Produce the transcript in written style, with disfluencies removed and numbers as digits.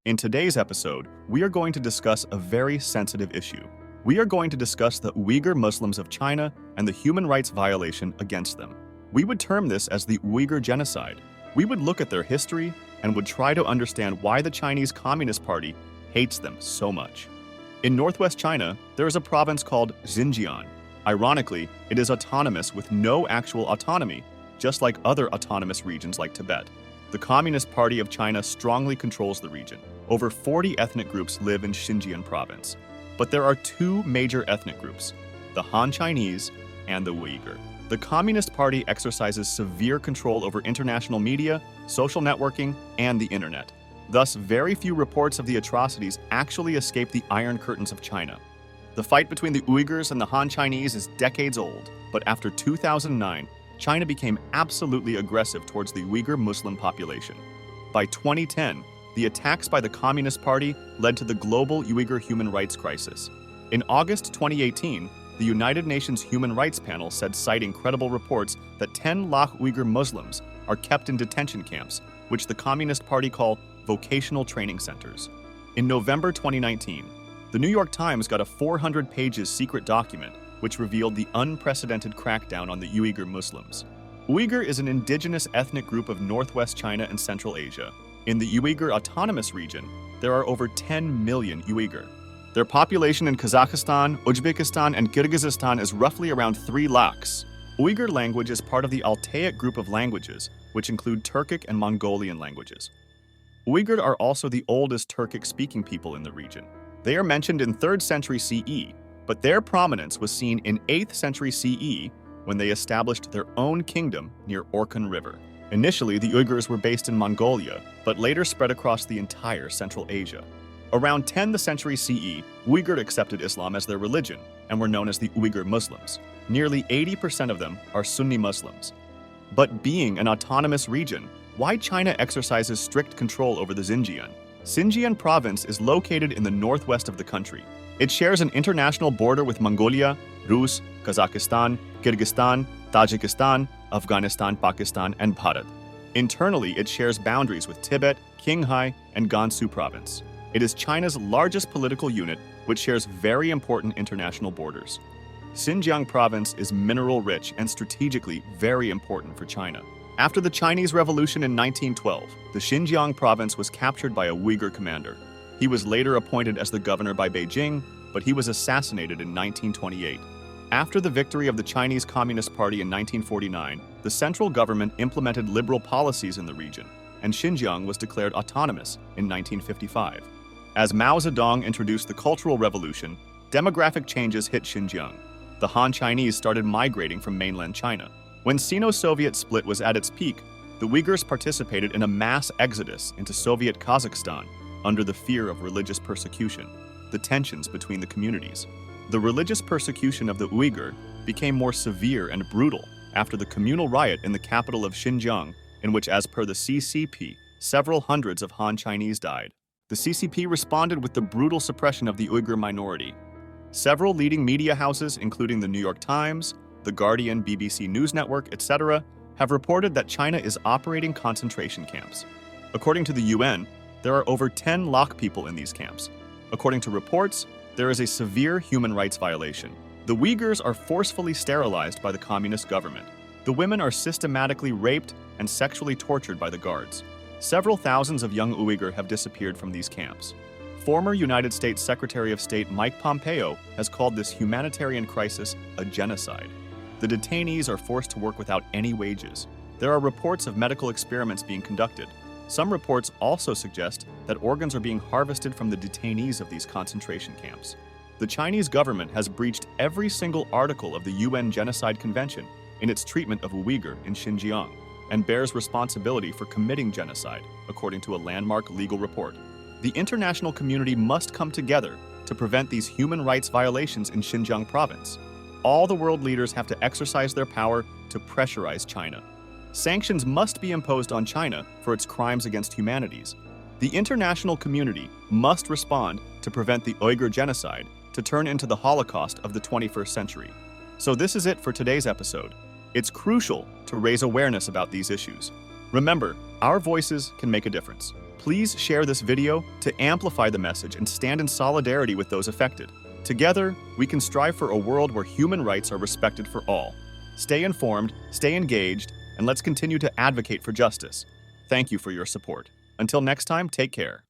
In today's episode, we are going to discuss a very sensitive issue. We are going to discuss the Uyghur Muslims of China and the human rights violation against them. We would term this as the Uyghur Genocide. We would look at their history and would try to understand why the Chinese Communist Party hates them so much. In northwest China, there is a province called Xinjiang. Ironically, it is autonomous with no actual autonomy, just like other autonomous regions like Tibet. The Communist Party of China strongly controls the region. Over 40 ethnic groups live in Xinjiang province. But there are two major ethnic groups, the Han Chinese and the Uyghur. The Communist Party exercises severe control over international media, social networking, and the internet. Thus, very few reports of the atrocities actually escape the Iron Curtains of China. The fight between the Uyghurs and the Han Chinese is decades old, but after 2009, China became absolutely aggressive towards the Uyghur Muslim population. By 2010, the attacks by the Communist Party led to the global Uyghur human rights crisis. In August 2018, the United Nations Human Rights Panel said, citing credible reports, that 10 lakh Uyghur Muslims are kept in detention camps, which the Communist Party call vocational training centers. In November 2019, the New York Times got a 400-page secret document which revealed the unprecedented crackdown on the Uyghur Muslims. Uyghur is an indigenous ethnic group of northwest China and Central Asia. In the Uyghur Autonomous Region, there are over 10 million Uyghur. Their population in Kazakhstan, Uzbekistan, and Kyrgyzstan is roughly around 3 lakhs. Uyghur language is part of the Altaic group of languages, which include Turkic and Mongolian languages. Uyghur are also the oldest Turkic-speaking people in the region. They are mentioned in 3rd century CE, but their prominence was seen in 8th century CE when they established their own kingdom near Orkhon River. Initially, the Uyghurs were based in Mongolia, but later spread across the entire Central Asia. Around 10th century CE, Uyghur accepted Islam as their religion and were known as the Uyghur Muslims. Nearly 80% of them are Sunni Muslims. But being an autonomous region, why China exercises strict control over the Xinjiang? Xinjiang province is located in the northwest of the country. It shares an international border with Mongolia, Rus, Kazakhstan, Kyrgyzstan, Tajikistan, Afghanistan, Pakistan, and Bharat. Internally, it shares boundaries with Tibet, Qinghai, and Gansu province. It is China's largest political unit, which shares very important international borders. Xinjiang province is mineral-rich and strategically very important for China. After the Chinese Revolution in 1912, the Xinjiang province was captured by a Uyghur commander. He was later appointed as the governor by Beijing, but he was assassinated in 1928. After the victory of the Chinese Communist Party in 1949, the central government implemented liberal policies in the region, and Xinjiang was declared autonomous in 1955. As Mao Zedong introduced the Cultural Revolution, demographic changes hit Xinjiang. The Han Chinese started migrating from mainland China. When Sino-Soviet split was at its peak, the Uyghurs participated in a mass exodus into Soviet Kazakhstan under the fear of religious persecution, the tensions between the communities. The religious persecution of the Uyghur became more severe and brutal after the communal riot in the capital of Xinjiang, in which, as per the CCP, several hundreds of Han Chinese died. The CCP responded with the brutal suppression of the Uyghur minority. Several leading media houses, including the New York Times, The Guardian, BBC News Network, etc., have reported that China is operating concentration camps. According to the UN, there are over 10 lakh people in these camps. According to reports, there is a severe human rights violation. The Uyghurs are forcefully sterilized by the communist government. The women are systematically raped and sexually tortured by the guards. Several thousands of young Uyghur have disappeared from these camps. Former United States Secretary of State Mike Pompeo has called this humanitarian crisis a genocide. The detainees are forced to work without any wages. There are reports of medical experiments being conducted. Some reports also suggest that organs are being harvested from the detainees of these concentration camps. The Chinese government has breached every single article of the UN Genocide Convention in its treatment of Uyghur in Xinjiang, and bears responsibility for committing genocide, according to a landmark legal report. The international community must come together to prevent these human rights violations in Xinjiang province. All the world leaders have to exercise their power to pressurize China. Sanctions must be imposed on China for its crimes against humanities. The international community must respond to prevent the Uyghur genocide to turn into the Holocaust of the 21st century. So this is it for today's episode. It's crucial to raise awareness about these issues. Remember, our voices can make a difference. Please share this video to amplify the message and stand in solidarity with those affected. Together, we can strive for a world where human rights are respected for all. Stay informed, stay engaged, and let's continue to advocate for justice. Thank you for your support. Until next time, take care.